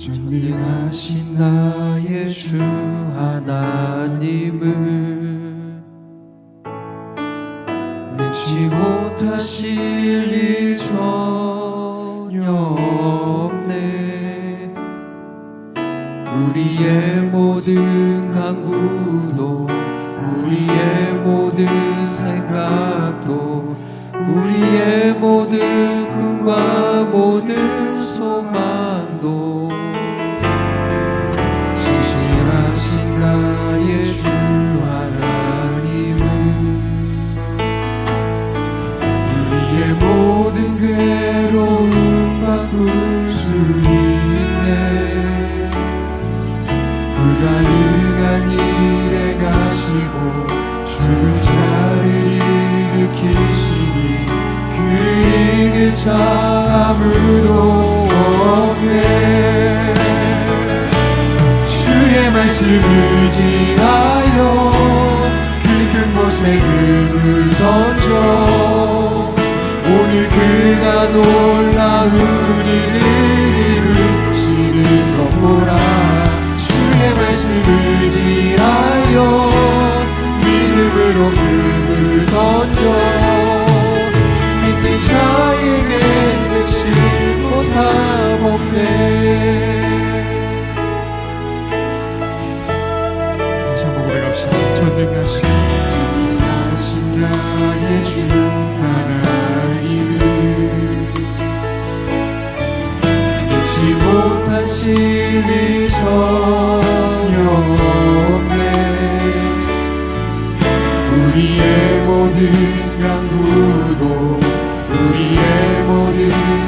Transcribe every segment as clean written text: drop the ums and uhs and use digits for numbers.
전능하신 나의 주 하나님을 능치 못하실 일 전혀 없네. 우리의 모든 간구도 우리의 모든 생각도 우리의 모든 꿈과 모든 소망도 신실하신 나의 주 하나님을 우리의 모든 괴로움 바꿀 수 있네. 불가능한 일에 가시고 죽은 자를 일으키시니 그를 이길 자 아무도 없네. 주의 말씀 의지하여 깊은 곳에 금을 던져 오늘 그가 놀라운 일을 이루시는 것 보라. 주의 말씀 의지하여 믿음으로 금을 던져 믿는 자에게 능치 못함 없네. 다시 한번 고백합시다. 전능하신 나의 주 하나님을 능치 못하실 일 전혀 없네. 우리의 모든 간구도 우리의 모든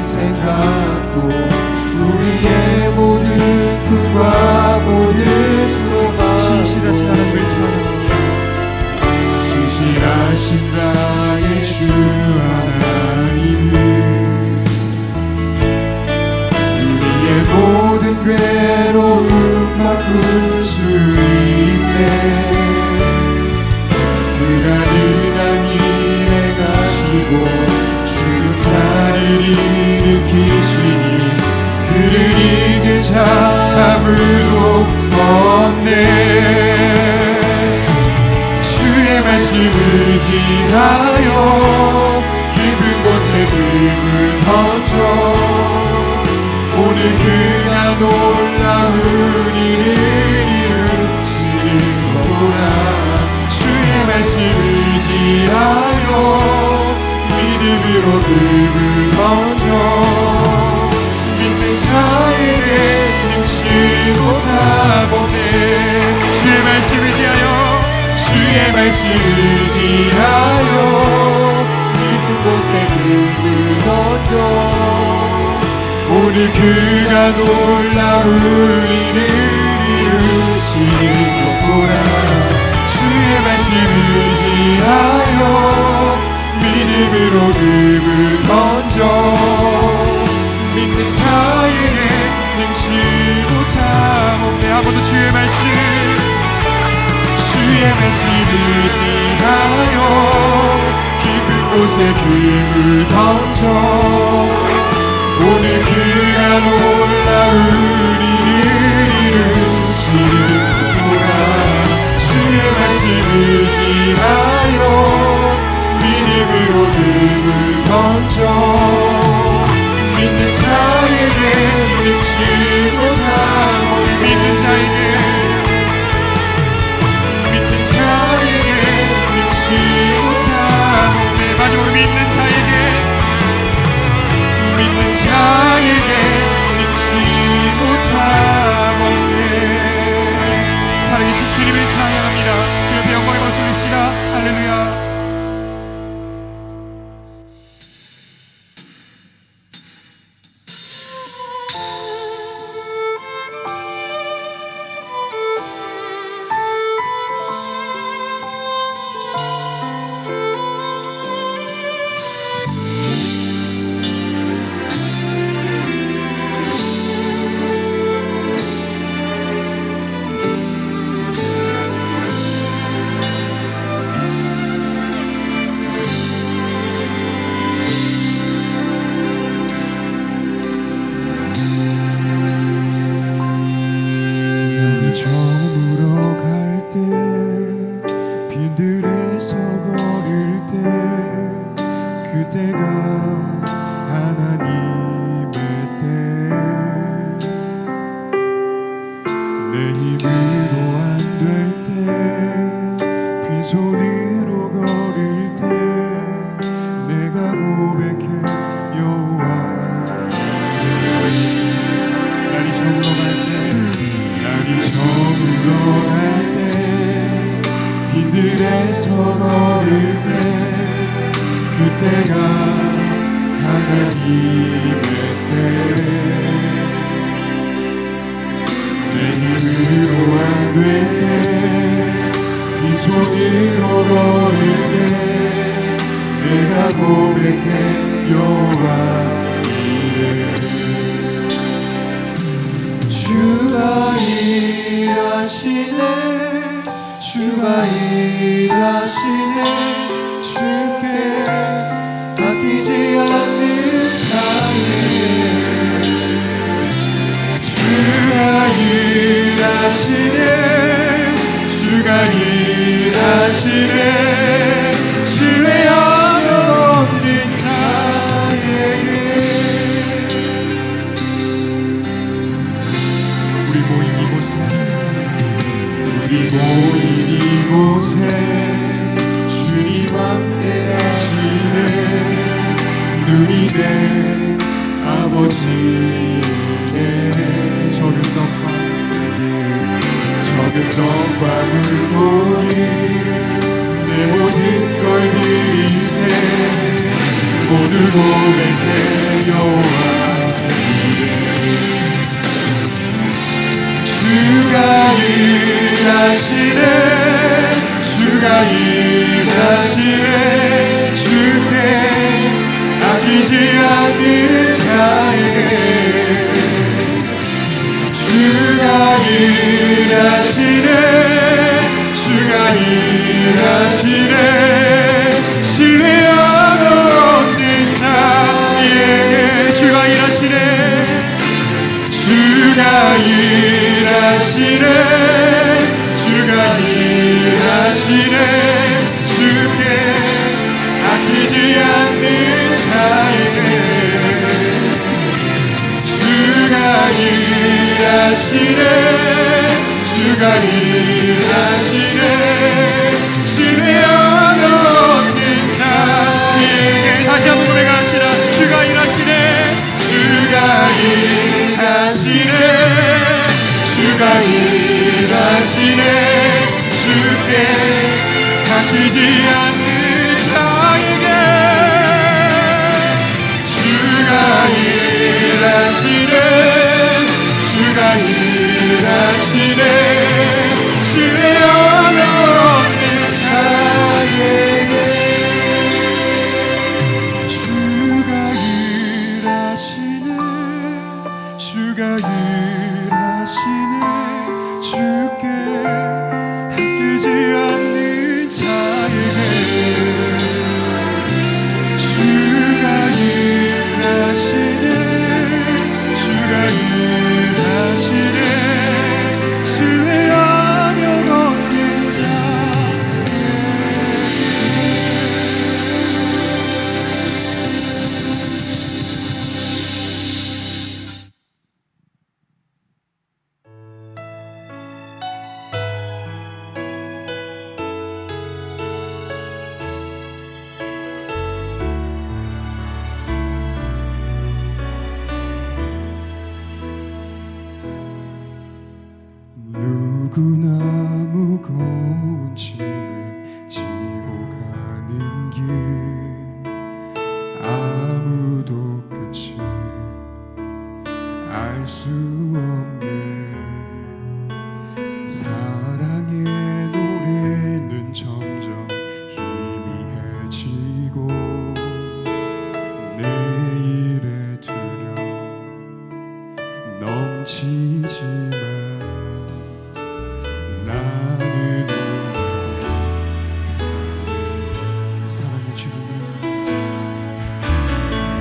생각도 우리의 모든 꿈과 모든 소망 신실하신 하나님을 찬양합니다. 신실하신 나의 주 하나님을 우리의 모든 괴로움 바꿀 수 있네. 불가능한 일에 가시고 죽은 자를 일으키시니 그를 이길 자 아무도 없네. 주의 말씀 의지하여 깊은 곳에 금을 던져 오늘 그가 놀라운 일을 이루시는 거라. 주의 말씀 의지하여 믿음으로 금을 던져 믿는 자에게 능치 못함 없네. 주의 말씀 의지하여 주의 말씀 의지하여 깊은 곳에 금을 던져 오늘 그가 놀라운 일을 이루시는 것 보라. 주의 말씀 의지하여 믿음으로 금을 던져 믿는 자에게 능치 못함 없네. 아무도 주의 말씀 의지하여 깊은 곳에 금을 던져 오늘 그가 놀라운 일을 이루시는 거라. 주의 말씀 의지하여 믿음으로 금을 던져 믿는 자에게 능치 못함 믿는 자에게 능치 못함 내 마지막으로 믿는 자에게 능치 못함 없네. 살아계신 주님을 찬양합니다. 그 옆에 영광의 박수 드립시다. 할렐루야. 일하시네 주가 일하시네 신뢰하며 얻는 자에게 우리 모인 이곳에 주님 함께 하시네 눈이 내 아버지네 적은 떡과 물고기 내 모든 걸 드리네 모두 고백해 여호와 주가 일하시네 주가 일하시네 주께 아끼지 않는 자에게 주가 일하시네 주가 일하시네 신뢰하며 얻는 자에게 주가 일하시네 주가 일하시네 주가 일하시네 주께 아끼지 않는 자에게 주가 일하시네 주가 일하시네 신뢰하며 얻는 자에게 다시 한번 고백합시다 주가 일하시네 주가 일하시네 주가 일하시네 주께 아끼지 않는 자에게 주가 일하시네 주가 일하시네 신뢰하며 얻는 자에게 주가 일하시네 주가 일하시네 주께 아끼지 않는 자에게 주가 일하시네 주가 일하시네 신뢰하며 얻는 자에게 누구나 무거운 짐을 지고 가는 길 아무도 끝을 알 수 없네 사랑의 노래는 점점 희미해지고 내일의 두려움 넘치지만 나는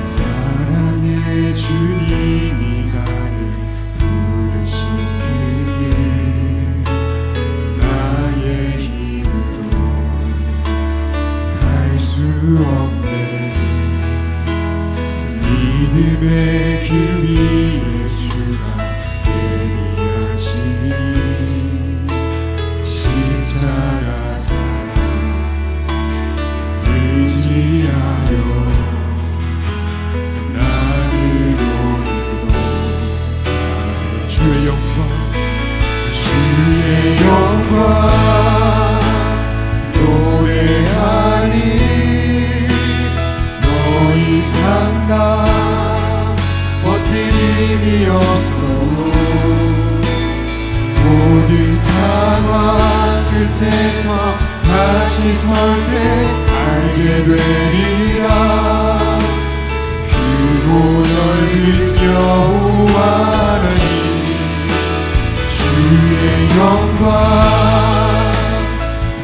사랑의 주님이 나를 부르시기에 나의 힘으로 갈 수 없네 믿음의 길 위에 주가 예리하시니 십자가 사랑 의지하여 나를 오늘도 주의 영광 노래하니 더 이상 나 버틸 힘이 없어 모든 상황 끝에서 다시 설 때 알게 되리라 크고 넓은 여호와 하나님 주의 영광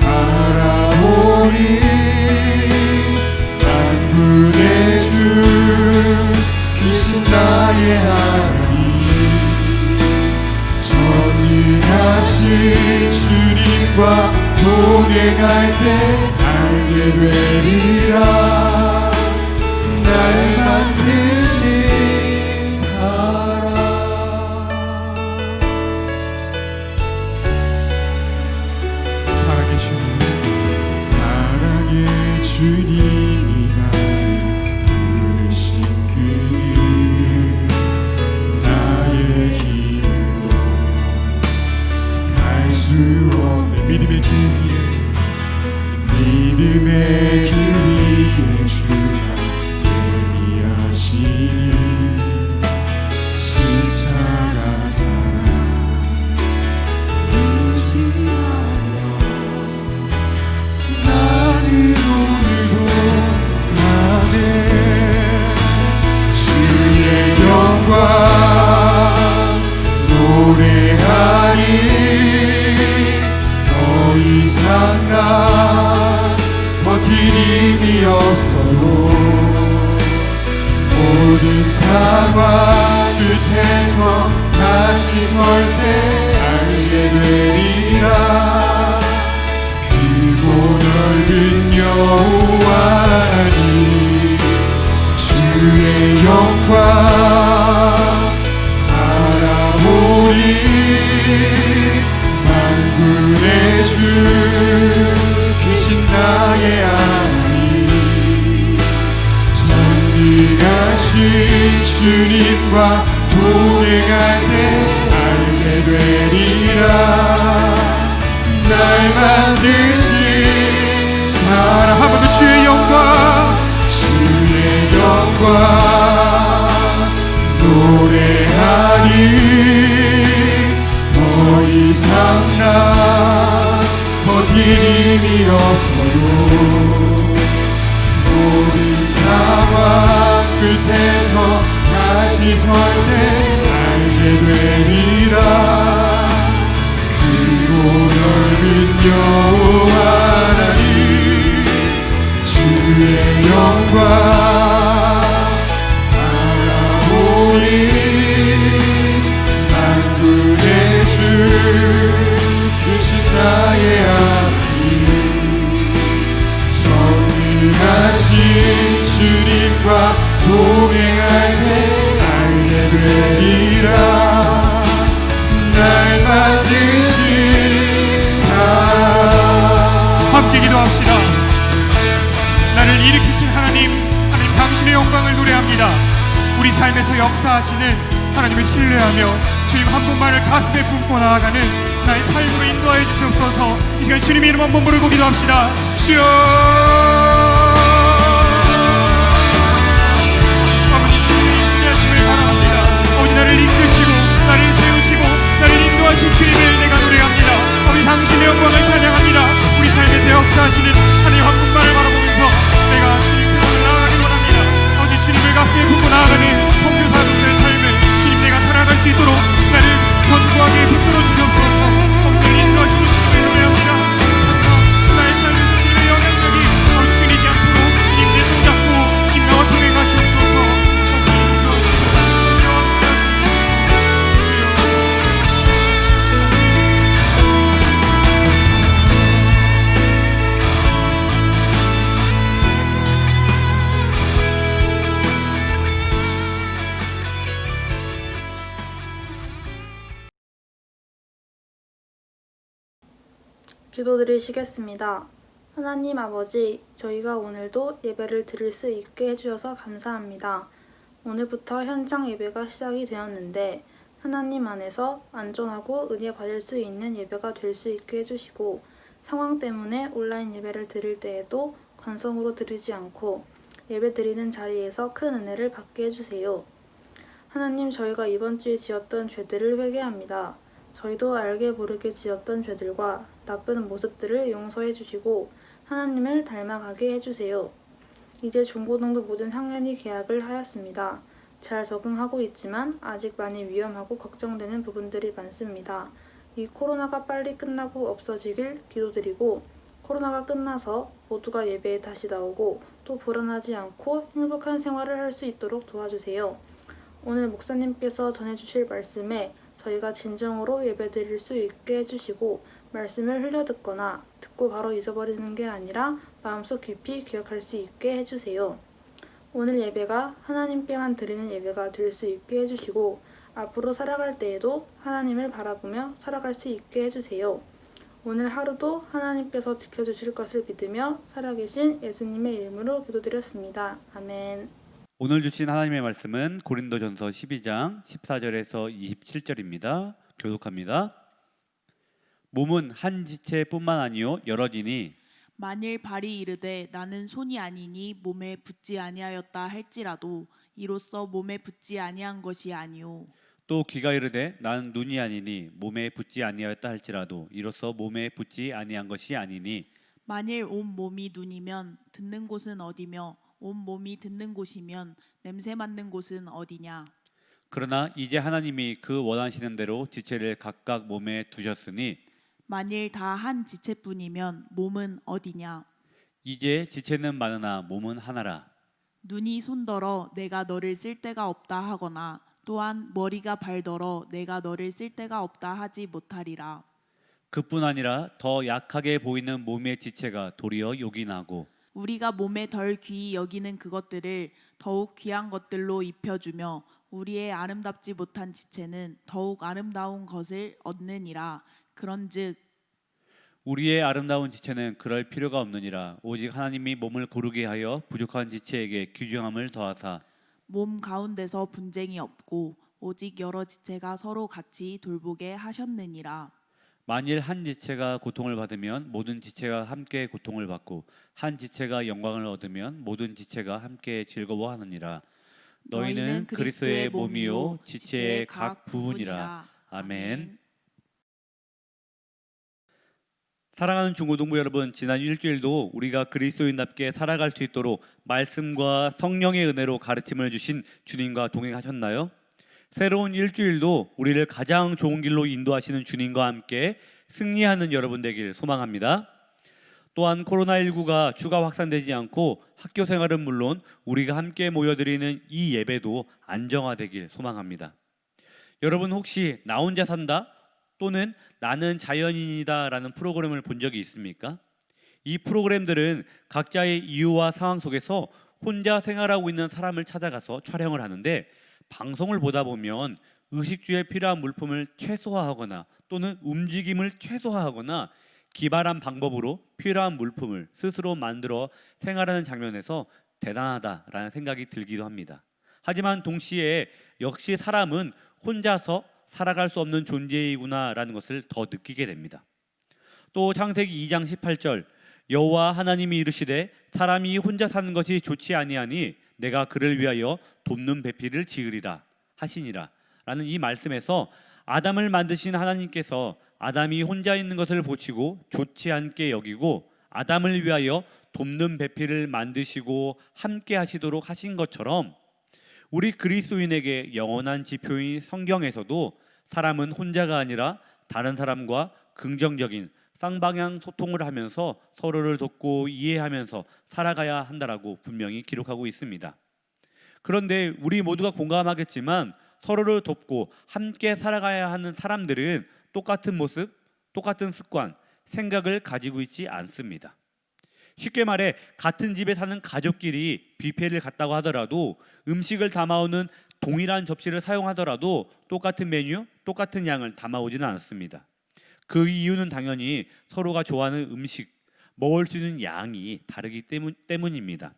바라보니 만군의 주 크신 나의 하나님 전능하신 진행하신 주님과 동행할 때 알게 되리라. 날 만드신 사랑. 사랑의 주님이 나를 부르신 그 길, 나의 힘으로 갈 수 없는 믿음의 길 위에 주가 예비하시니 십자가 사랑 의지하여 나는 오늘도 가네. 주의 영광 노래하리. 더 이상 난 버틸 힘이 없어도 모든 상황 끝에서 다시 설 때 알게 되리라. 크고 넓은 여호와니 주의 영광 바라보리. 만군의 주 크신 나의 하나님, 전능하신 주님과 동행할 때 알게 되리라. 날 만드신 사랑. 한 번 더 주의 영광, 주의 영광 노래하리. 더 이상 난 버틸 힘이 없어도 모든 상황 끝에서 다시 설 때 알게 되리라. 넓은 여호와 하나님, 주의 영광 바라보리. 만군의 주 크신 나의 하나님, 전능하신 주님과 동행할 때 알게 되리라. 날 만드신 사랑. 함께 기도합시다. 나를 일으키신 하나님, 하나님 당신의 영광을 노래합니다. 우리 삶에서 역사하시는 하나님을 신뢰하며 주님 한 분만을 가슴에 품고 나아가는 나의 삶으로 인도하여 주시옵소서. 이 시간 주님의 이름 한번 부르고 기도합시다. 주여. 아버지 주님의 인도하심을 바라옵니다. 아버지 나를 이끄시고 나를 세우시고 나를 인도하신 주님을 내가 노래합니다. 아버지 당신의 영광을 찬양합니다. 우리 삶에서 역사하시는 하나님 한 분만을 바라보면서 내가 주님 세상을 나아가기 원합니다. 아버지 주님을 가슴에 품고 나아가는 선교사로서의 삶을 주님 내가 살아갈 수 있도록 나를 견고하게 붙들어 주시옵소서. 아버지 인도하시고 주님을 노래합니다. 나의 삶에서 주님의 영향력이 아버지 끊이지 않도록 주님 내 손잡고 주님 나와 동행하시옵소서. 아버지 인도하시고 주여. 기도드리시겠습니다. 하나님 아버지, 저희가 오늘도 예배를 드릴 수 있게 해주셔서 감사합니다. 오늘부터 현장 예배가 시작이 되었는데 하나님 안에서 안전하고 은혜 받을 수 있는 예배가 될 수 있게 해주시고, 상황 때문에 온라인 예배를 드릴 때에도 관성으로 드리지 않고 예배 드리는 자리에서 큰 은혜를 받게 해주세요. 하나님, 저희가 이번 주에 지었던 죄들을 회개합니다. 저희도 알게 모르게 지었던 죄들과 나쁜 모습들을 용서해 주시고 하나님을 닮아가게 해주세요. 이제 중고등부 모든 학년이 개학을 하였습니다. 잘 적응하고 있지만 아직 많이 위험하고 걱정되는 부분들이 많습니다. 이 코로나가 빨리 끝나고 없어지길 기도드리고, 코로나가 끝나서 모두가 예배에 다시 나오고 또 불안하지 않고 행복한 생활을 할 수 있도록 도와주세요. 오늘 목사님께서 전해주실 말씀에 저희가 진정으로 예배드릴 수 있게 해주시고 말씀을 흘려듣거나 듣고 바로 잊어버리는 게 아니라 마음속 깊이 기억할 수 있게 해주세요. 오늘 예배가 하나님께만 드리는 예배가 될 수 있게 해주시고 앞으로 살아갈 때에도 하나님을 바라보며 살아갈 수 있게 해주세요. 오늘 하루도 하나님께서 지켜주실 것을 믿으며 살아계신 예수님의 이름으로 기도드렸습니다. 아멘. 오늘 주신 하나님의 말씀은 고린도전서 12장 14절에서 27절입니다. 교독합니다. 몸은 한 지체뿐만 아니요 여럿이니 만일 발이 이르되 나는 손이 아니니 몸에 붙지 아니하였다 할지라도 이로써 몸에 붙지 아니한 것이 아니요 또 귀가 이르되 나는 눈이 아니니 몸에 붙지 아니하였다 할지라도 이로써 몸에 붙지 아니한 것이 아니니 만일 온 몸이 눈이면 듣는 곳은 어디며 온 몸이 듣는 곳이면 냄새 맡는 곳은 어디냐. 그러나 이제 하나님이 그 원하시는 대로 지체를 각각 몸에 두셨으니 만일 다 한 지체뿐이면 몸은 어디냐. 이제 지체는 많으나 몸은 하나라. 눈이 손더러 내가 너를 쓸 데가 없다 하거나 또한 머리가 발더러 내가 너를 쓸 데가 없다 하지 못하리라. 그뿐 아니라 더 약하게 보이는 몸의 지체가 도리어 요긴하고 우리가 몸에 덜 귀히 여기는 그것들을 더욱 귀한 것들로 입혀주며 우리의 아름답지 못한 지체는 더욱 아름다운 것을 얻느니라. 그런즉 우리의 아름다운 지체는 그럴 필요가 없느니라. 오직 하나님이 몸을 고르게 하여 부족한 지체에게 귀중함을 더하사 몸 가운데서 분쟁이 없고 오직 여러 지체가 서로 같이 돌보게 하셨느니라. 만일 한 지체가 고통을 받으면 모든 지체가 함께 고통을 받고 한 지체가 영광을 얻으면 모든 지체가 함께 즐거워하느니라. 너희는 그리스도의 몸이요 지체의 각 부분이라. 아멘. 사랑하는 중고등부 여러분, 지난 일주일도 우리가 그리스도인답게 살아갈 수 있도록 말씀과 성령의 은혜로 가르침을 주신 주님과 동행하셨나요? 새로운 일주일도 우리를 가장 좋은 길로 인도하시는 주님과 함께 승리하는 여러분 되길 소망합니다. 또한 코로나19가 추가 확산되지 않고 학교 생활은 물론 우리가 함께 모여드리는 이 예배도 안정화되길 소망합니다. 여러분 혹시 나 혼자 산다? 또는 나는 자연인이다 라는 프로그램을 본 적이 있습니까? 이 프로그램들은 각자의 이유와 상황 속에서 혼자 생활하고 있는 사람을 찾아가서 촬영을 하는데 방송을 보다 보면 의식주에 필요한 물품을 최소화하거나 또는 움직임을 최소화하거나 기발한 방법으로 필요한 물품을 스스로 만들어 생활하는 장면에서 대단하다라는 생각이 들기도 합니다. 하지만 동시에 역시 사람은 혼자서 살아갈 수 없는 존재이구나라는 것을 더 느끼게 됩니다. 또 창세기 2장 18절 여호와 하나님이 이르시되 사람이 혼자 사는 것이 좋지 아니하니 내가 그를 위하여 돕는 배필을 지으리라 하시니라 라는 이 말씀에서 아담을 만드신 하나님께서 아담이 혼자 있는 것을 보시고 좋지 않게 여기고 아담을 위하여 돕는 배필을 만드시고 함께 하시도록 하신 것처럼 우리 그리스도인에게 영원한 지표인 성경에서도 사람은 혼자가 아니라 다른 사람과 긍정적인 쌍방향 소통을 하면서 서로를 돕고 이해하면서 살아가야 한다라고 분명히 기록하고 있습니다. 그런데 우리 모두가 공감하겠지만 서로를 돕고 함께 살아가야 하는 사람들은 똑같은 모습, 똑같은 습관, 생각을 가지고 있지 않습니다. 쉽게 말해 같은 집에 사는 가족끼리 뷔페를 갔다고 하더라도 음식을 담아오는 동일한 접시를 사용하더라도 똑같은 메뉴, 똑같은 양을 담아오지는 않습니다. 그 이유는 당연히 서로가 좋아하는 음식, 먹을 수 있는 양이 다르기 때문입니다.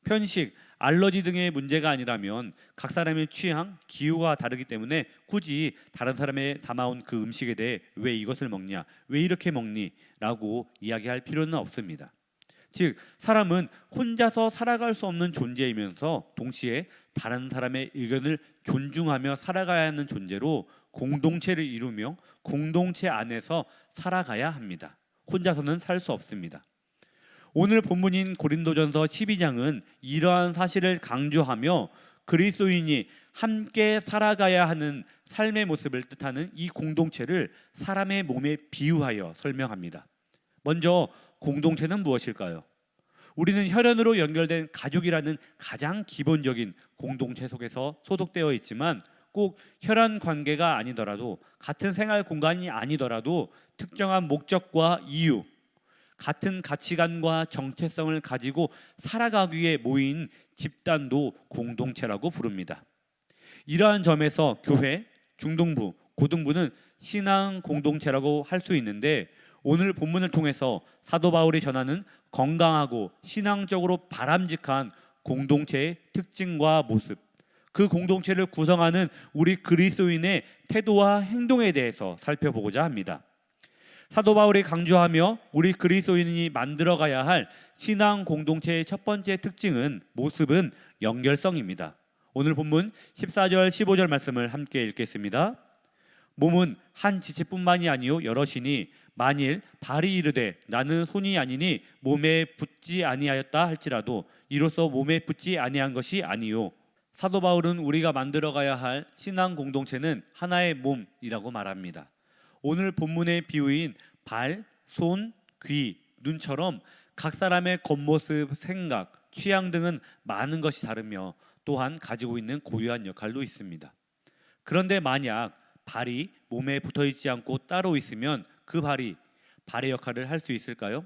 편식, 알러지 등의 문제가 아니라면 각 사람의 취향, 기호가 다르기 때문에 굳이 다른 사람의 담아온 그 음식에 대해 왜 이것을 먹냐, 왜 이렇게 먹니? 라고 이야기할 필요는 없습니다. 즉 사람은 혼자서 살아갈 수 없는 존재이면서 동시에 다른 사람의 의견을 존중하며 살아가야 하는 존재로 공동체를 이루며 공동체 안에서 살아가야 합니다. 혼자서는 살 수 없습니다. 오늘 본문인 고린도전서 12장은 이러한 사실을 강조하며 그리스도인이 함께 살아가야 하는 삶의 모습을 뜻하는 이 공동체를 사람의 몸에 비유하여 설명합니다. 먼저 공동체는 무엇일까요? 우리는 혈연으로 연결된 가족이라는 가장 기본적인 공동체 속에서 소속되어 있지만 꼭 혈연 관계가 아니더라도 같은 생활 공간이 아니더라도 특정한 목적과 이유, 같은 가치관과 정체성을 가지고 살아가기 위해 모인 집단도 공동체라고 부릅니다. 이러한 점에서 교회, 중등부, 고등부는 신앙 공동체라고 할 수 있는데 오늘 본문을 통해서 사도 바울이 전하는 건강하고 신앙적으로 바람직한 공동체의 특징과 모습, 그 공동체를 구성하는 우리 그리스도인의 태도와 행동에 대해서 살펴보고자 합니다. 사도 바울이 강조하며 우리 그리스도인이 만들어가야 할 신앙 공동체의 첫 번째 특징은 모습은 연결성입니다. 오늘 본문 14절 15절 말씀을 함께 읽겠습니다. 몸은 한 지체뿐만이 아니요 여럿이니 만일 발이 이르되 나는 손이 아니니 몸에 붙지 아니하였다 할지라도 이로써 몸에 붙지 아니한 것이 아니요. 사도 바울은 우리가 만들어가야 할 신앙 공동체는 하나의 몸이라고 말합니다. 오늘 본문의 비유인 발, 손, 귀, 눈처럼 각 사람의 겉모습, 생각, 취향 등은 많은 것이 다르며 또한 가지고 있는 고유한 역할도 있습니다. 그런데 만약 발이 몸에 붙어있지 않고 따로 있으면 그 발이 발의 역할을 할 수 있을까요?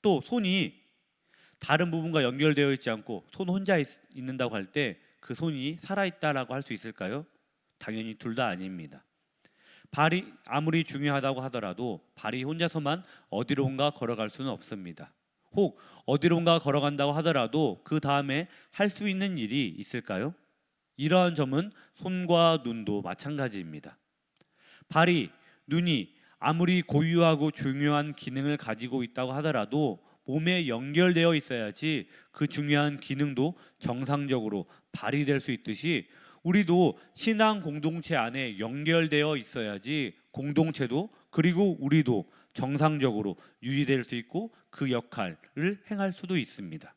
또 손이 다른 부분과 연결되어 있지 않고 손 혼자 있는다고 할 때 그 손이 살아있다라고 할 수 있을까요? 당연히 둘 다 아닙니다. 발이 아무리 중요하다고 하더라도 발이 혼자서만 어디론가 걸어갈 수는 없습니다. 혹 어디론가 걸어간다고 하더라도 그 다음에 할 수 있는 일이 있을까요? 이러한 점은 손과 눈도 마찬가지입니다. 발이, 눈이 아무리 고유하고 중요한 기능을 가지고 있다고 하더라도 몸에 연결되어 있어야지 그 중요한 기능도 정상적으로 발휘될 수 있듯이 우리도 신앙 공동체 안에 연결되어 있어야지 공동체도 그리고 우리도 정상적으로 유지될 수 있고 그 역할을 행할 수도 있습니다.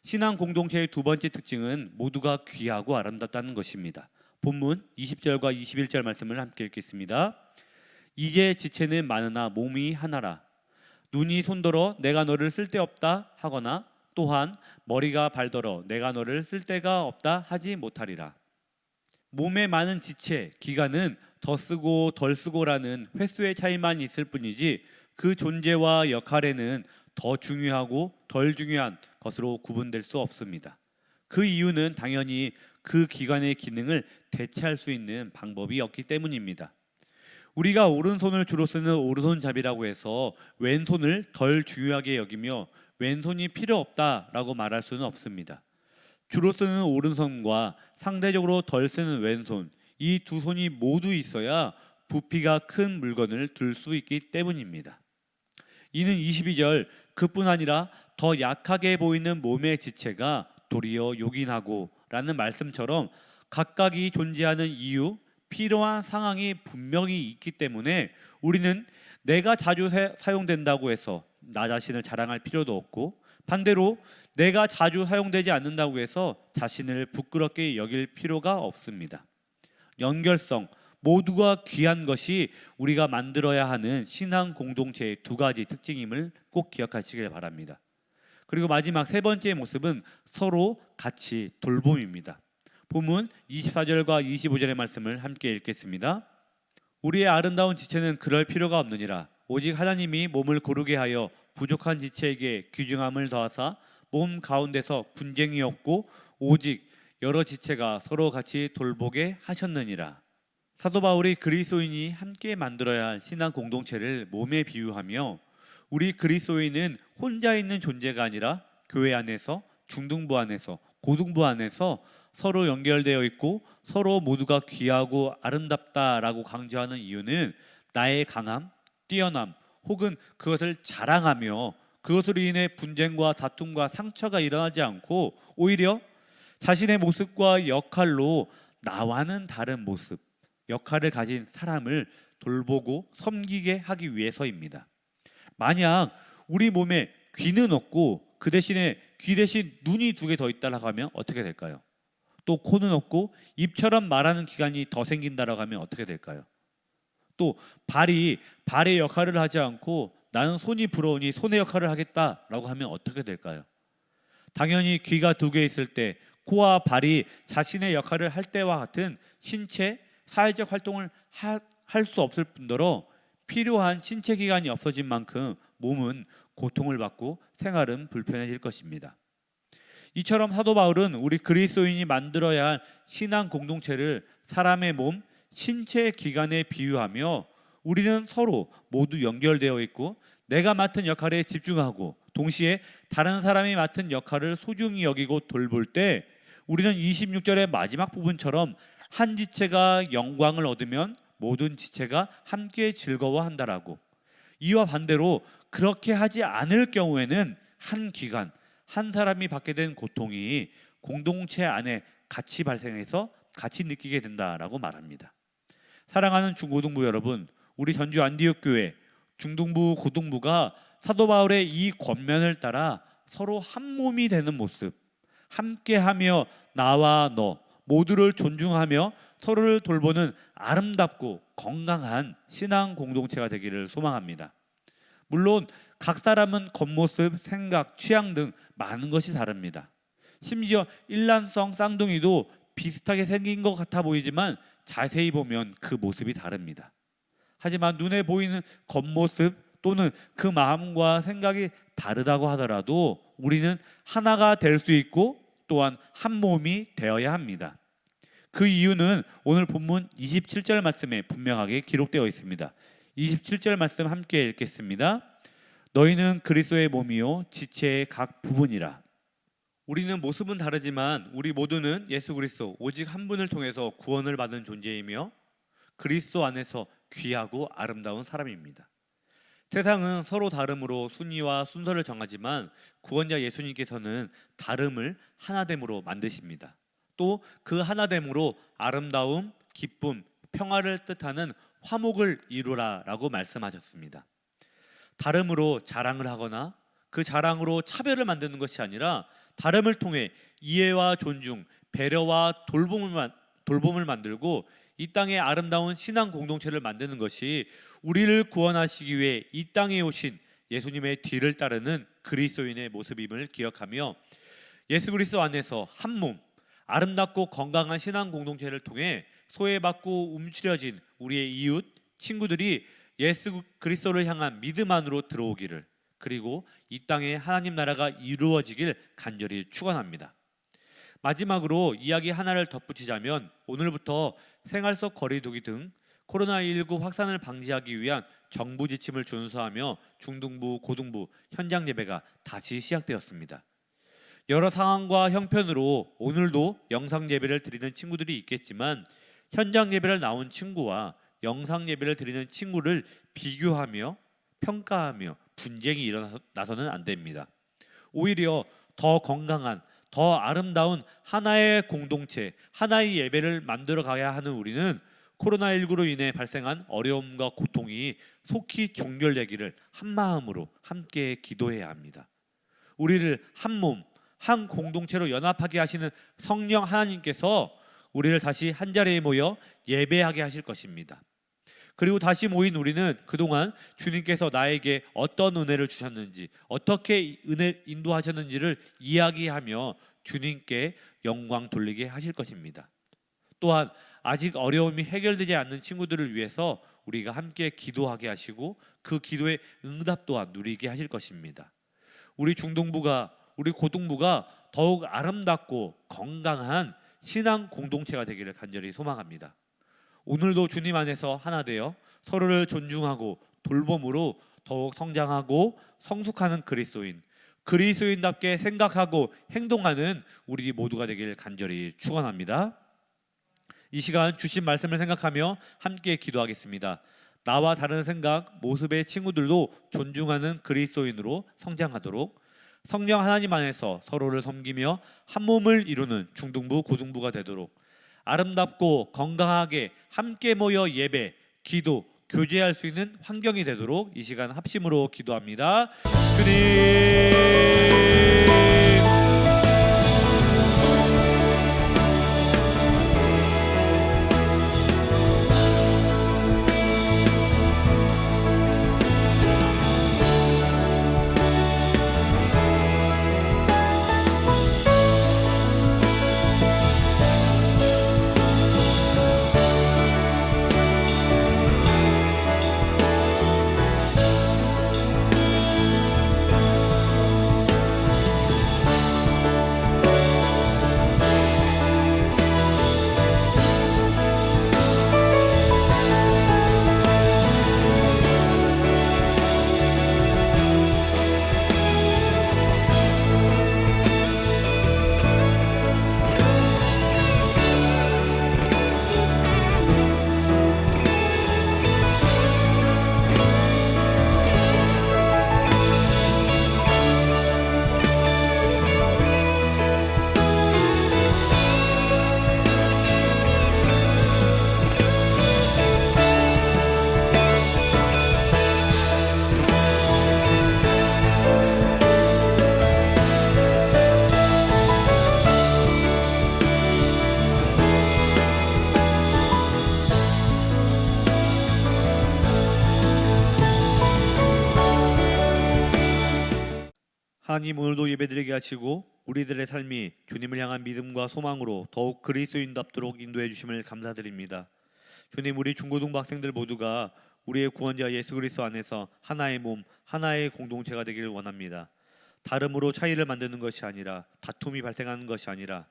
신앙 공동체의 두 번째 특징은 모두가 귀하고 아름답다는 것입니다. 본문 20절과 21절 말씀을 함께 읽겠습니다. 이제 지체는 많으나 몸이 하나라. 눈이 손더러 내가 너를 쓸데없다 하거나 또한 머리가 발더러 내가 너를 쓸데가 없다 하지 못하리라. 몸에 많은 지체, 기관은 더 쓰고 덜 쓰고라는 횟수의 차이만 있을 뿐이지 그 존재와 역할에는 더 중요하고 덜 중요한 것으로 구분될 수 없습니다. 그 이유는 당연히 그 기관의 기능을 대체할 수 있는 방법이 없기 때문입니다. 우리가 오른손을 주로 쓰는 오른손잡이라고 해서 왼손을 덜 중요하게 여기며 왼손이 필요 없다라고 말할 수는 없습니다. 주로 쓰는 오른손과 상대적으로 덜 쓰는 왼손, 이 두 손이 모두 있어야 부피가 큰 물건을 들 수 있기 때문입니다. 이는 22절 그뿐 아니라 더 약하게 보이는 몸의 지체가 도리어 요긴하고 라는 말씀처럼 각각이 존재하는 이유, 필요한 상황이 분명히 있기 때문에 우리는 내가 자주 사용된다고 해서 나 자신을 자랑할 필요도 없고 반대로 내가 자주 사용되지 않는다고 해서 자신을 부끄럽게 여길 필요가 없습니다. 연결성, 모두가 귀한 것이 우리가 만들어야 하는 신앙 공동체의 두 가지 특징임을 꼭 기억하시길 바랍니다. 그리고 마지막 세 번째 모습은 서로 같이 돌봄입니다. 본문 24절과 25절의 말씀을 함께 읽겠습니다. 우리의 아름다운 지체는 그럴 필요가 없느니라. 오직 하나님이 몸을 고르게 하여 부족한 지체에게 귀중함을 더하사 몸 가운데서 분쟁이 없고 오직 여러 지체가 서로 같이 돌보게 하셨느니라. 사도 바울이 그리스도인이 함께 만들어야 할 신앙 공동체를 몸에 비유하며 우리 그리스도인은 혼자 있는 존재가 아니라 교회 안에서, 중등부 안에서, 고등부 안에서 서로 연결되어 있고 서로 모두가 귀하고 아름답다라고 강조하는 이유는 나의 강함, 뛰어남 혹은 그것을 자랑하며 그것으로 인해 분쟁과 다툼과 상처가 일어나지 않고 오히려 자신의 모습과 역할로 나와는 다른 모습, 역할을 가진 사람을 돌보고 섬기게 하기 위해서입니다. 만약 우리 몸에 귀는 없고 그 대신에 귀 대신 눈이 두 개 더 있다라고 하면 어떻게 될까요? 또 코는 없고 입처럼 말하는 기관이 더 생긴다라고 하면 어떻게 될까요? 또 발의 역할을 하지 않고 나는 손이 부러우니 손의 역할을 하겠다라고 하면 어떻게 될까요? 당연히 귀가 두 개 있을 때 코와 발이 자신의 역할을 할 때와 같은 신체, 사회적 활동을 할 수 없을 뿐더러 필요한 신체 기관이 없어진 만큼 몸은 고통을 받고 생활은 불편해질 것입니다. 이처럼 사도 바울은 우리 그리스도인이 만들어야 할 신앙 공동체를 사람의 몸, 신체 기관에 비유하며 우리는 서로 모두 연결되어 있고 내가 맡은 역할에 집중하고 동시에 다른 사람이 맡은 역할을 소중히 여기고 돌볼 때 우리는 26절의 마지막 부분처럼 한 지체가 영광을 얻으면 모든 지체가 함께 즐거워한다라고. 이와 반대로 그렇게 하지 않을 경우에는 한 기관, 한 사람이 받게 된 고통이 공동체 안에 같이 발생해서 같이 느끼게 된다라고 말합니다. 사랑하는 중고등부 여러분, 우리 전주 안디옥 교회 중등부 고등부가 사도 바울의 이 권면을 따라 서로 한 몸이 되는 모습, 함께하며 나와 너 모두를 존중하며 서로를 돌보는 아름답고 건강한 신앙 공동체가 되기를 소망합니다. 물론 각 사람은 겉모습, 생각, 취향 등 많은 것이 다릅니다. 심지어 일란성 쌍둥이도 비슷하게 생긴 것 같아 보이지만 자세히 보면 그 모습이 다릅니다. 하지만 눈에 보이는 겉모습 또는 그 마음과 생각이 다르다고 하더라도 우리는 하나가 될 수 있고 또한 한 몸이 되어야 합니다. 그 이유는 오늘 본문 27절 말씀에 분명하게 기록되어 있습니다. 27절 말씀 함께 읽겠습니다. 너희는 그리스도의 몸이요 지체의 각 부분이라. 우리는 모습은 다르지만 우리 모두는 예수 그리스도 오직 한 분을 통해서 구원을 받은 존재이며 그리스도 안에서 귀하고 아름다운 사람입니다. 세상은 서로 다름으로 순위와 순서를 정하지만 구원자 예수님께서는 다름을 하나됨으로 만드십니다. 또 그 하나됨으로 아름다움, 기쁨, 평화를 뜻하는 화목을 이루라라고 말씀하셨습니다. 다름으로 자랑을 하거나 그 자랑으로 차별을 만드는 것이 아니라 다름을 통해 이해와 존중, 배려와 돌봄을 만들고 이 땅에 아름다운 신앙 공동체를 만드는 것이 우리를 구원하시기 위해 이 땅에 오신 예수님의 뒤를 따르는 그리스도인의 모습임을 기억하며 예수 그리스도 안에서 한 몸, 아름답고 건강한 신앙 공동체를 통해 소외받고 움츠려진 우리의 이웃, 친구들이 예수 그리스도를 향한 믿음 안으로 들어오기를, 그리고 이 땅에 하나님 나라가 이루어지길 간절히 축원합니다. 마지막으로 이야기 하나를 덧붙이자면 오늘부터 생활 속 거리두기 등 코로나19 확산을 방지하기 위한 정부 지침을 준수하며 중등부, 고등부 현장 예배가 다시 시작되었습니다. 여러 상황과 형편으로 오늘도 영상 예배를 드리는 친구들이 있겠지만 현장 예배를 나온 친구와 영상 예배를 드리는 친구를 비교하며 평가하며 분쟁이 일어나서는 안 됩니다. 오히려 더 건강한, 더 아름다운 하나의 공동체, 하나의 예배를 만들어 가야 하는 우리는 코로나19로 인해 발생한 어려움과 고통이 속히 종결되기를 한마음으로 함께 기도해야 합니다. 우리를 한 몸, 한 공동체로 연합하게 하시는 성령 하나님께서 우리를 다시 한 자리에 모여 예배하게 하실 것입니다. 그리고 다시 모인 우리는 그동안 주님께서 나에게 어떤 은혜를 주셨는지, 어떻게 은혜 인도하셨는지를 이야기하며 주님께 영광 돌리게 하실 것입니다. 또한 아직 어려움이 해결되지 않는 친구들을 위해서 우리가 함께 기도하게 하시고 그 기도의 응답 또한 누리게 하실 것입니다. 우리 중등부가, 우리 고등부가 더욱 아름답고 건강한 신앙 공동체가 되기를 간절히 소망합니다. 오늘도 주님 안에서 하나 되어 서로를 존중하고 돌봄으로 더욱 성장하고 성숙하는 그리스도인답게 생각하고 행동하는 우리 모두가 되기를 간절히 축원합니다. 이 시간 주신 말씀을 생각하며 함께 기도하겠습니다. 나와 다른 생각, 모습의 친구들도 존중하는 그리스도인으로 성장하도록 성령 하나님 안에서 서로를 섬기며 한 몸을 이루는 중등부, 고등부가 되도록 아름답고 건강하게 함께 모여 예배, 기도, 교제할 수 있는 환경이 되도록 이 시간 합심으로 기도합니다. 주님 하나님, 오늘도 예배드리게 하시고 우리들의 삶이 주님을 향한 믿음과 소망으로 더욱 그리스도인답도록 인도해 주심을 감사드립니다. 주님, 우리 중고등부 학생들 모두가 우리의 구원자 예수 그리스도 안에서 하나의 몸, 하나의 공동체가 되기를 원합니다. 다름으로 차이를 만드는 것이 아니라, 다툼이 발생하는 것이 아니라,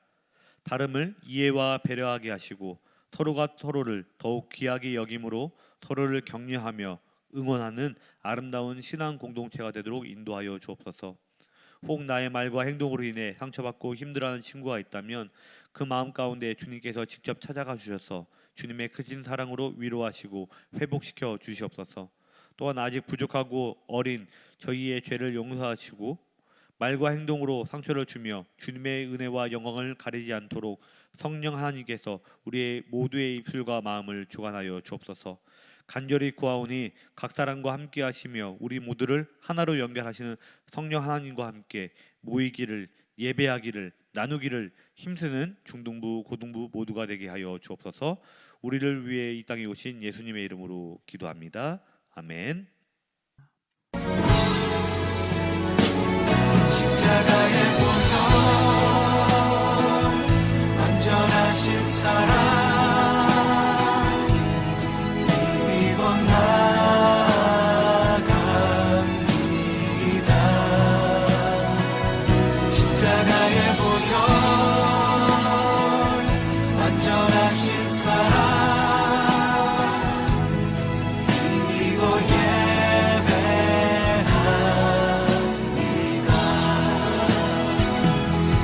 다름을 이해와 배려하게 하시고 서로가 서로를 더욱 귀하게 여김으로 서로를 격려하며 응원하는 아름다운 신앙 공동체가 되도록 인도하여 주옵소서. 혹 나의 말과 행동으로 인해 상처받고 힘들어하는 친구가 있다면 그 마음 가운데 주님께서 직접 찾아가 주셔서 주님의 크신 사랑으로 위로하시고 회복시켜 주시옵소서. 또한 아직 부족하고 어린 저희의 죄를 용서하시고 말과 행동으로 상처를 주며 주님의 은혜와 영광을 가리지 않도록 성령 하나님께서 우리의 모두의 입술과 마음을 주관하여 주옵소서. 간절히 구하오니 각 사람과 함께 하시며 우리 모두를 하나로 연결하시는 성령 하나님과 함께 모이기를, 예배하기를, 나누기를 힘쓰는 중등부, 고등부 모두가 되게 하여 주옵소서. 우리를 위해 이 땅에 오신 예수님의 이름으로 기도합니다. 아멘. 십자가의 보혈 완전하신 사랑 믿고 나아갑니다. 십자가의 보혈 완전하신 사랑 믿고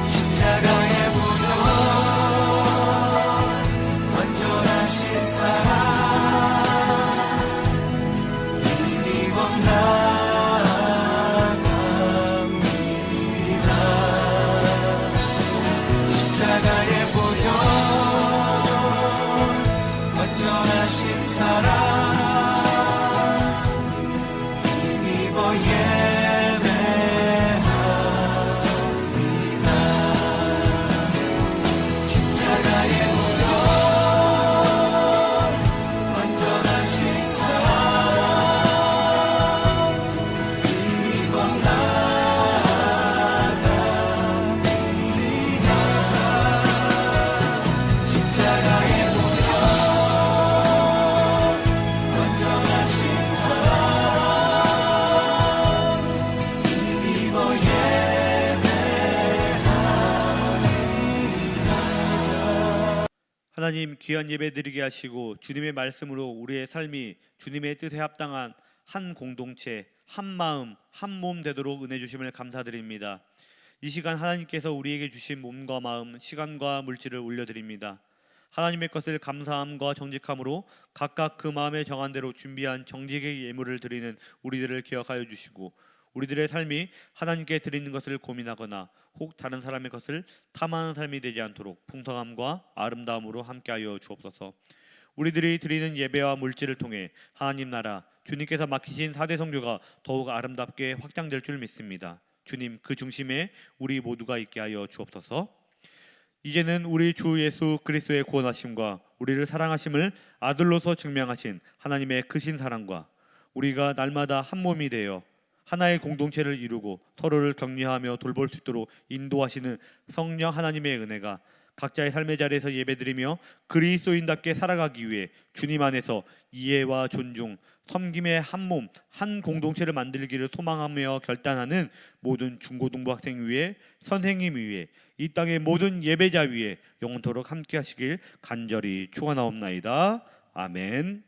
십자가의 보혈 완전하신 사랑 믿고 나아갑니다. 십자가의 보혈 완전하신 사랑 믿고 십자가의 보혈 완전하신 사랑 믿고 나아갑니다. 십자가의 보혈 완전하신 사랑 믿고 하나님, 귀한 예배 드리게 하시고 주님의 말씀으로 우리의 삶이 주님의 뜻에 합당한 한 공동체, 한 마음, 한 몸 되도록 은혜 주심을 감사드립니다. 이 시간 하나님께서 우리에게 주신 몸과 마음, 시간과 물질을 올려드립니다. 하나님의 것을 감사함과 정직함으로 각각 그 마음에 정한 대로 준비한 정직의 예물을 드리는 우리들을 기억하여 주시고 우리들의 삶이 하나님께 드리는 것을 고민하거나 혹 다른 사람의 것을 탐하는 삶이 되지 않도록 풍성함과 아름다움으로 함께하여 주옵소서. 우리들이 드리는 예배와 물질을 통해 하나님 나라, 주님께서 맡기신 4대 선교가 더욱 아름답게 확장될 줄 믿습니다. 주님, 그 중심에 우리 모두가 있게 하여 주옵소서. 이제는 우리 주 예수 그리스도의 구원하심과 우리를 사랑하심을 아들로서 증명하신 하나님의 크신 사랑과 우리가 날마다 한 몸이 되어 하나의 공동체를 이루고 서로를 격려하며 돌볼 수 있도록 인도하시는 성령 하나님의 은혜가 각자의 삶의 자리에서 예배드리며 그리스도인답게 살아가기 위해 주님 안에서 이해와 존중, 섬김의 한 몸, 한 공동체를 만들기를 소망하며 결단하는 모든 중고등부 학생 위에, 선생님 위에, 이 땅의 모든 예배자 위에 영원토록 함께 하시길 간절히 축원하옵나이다. 아멘.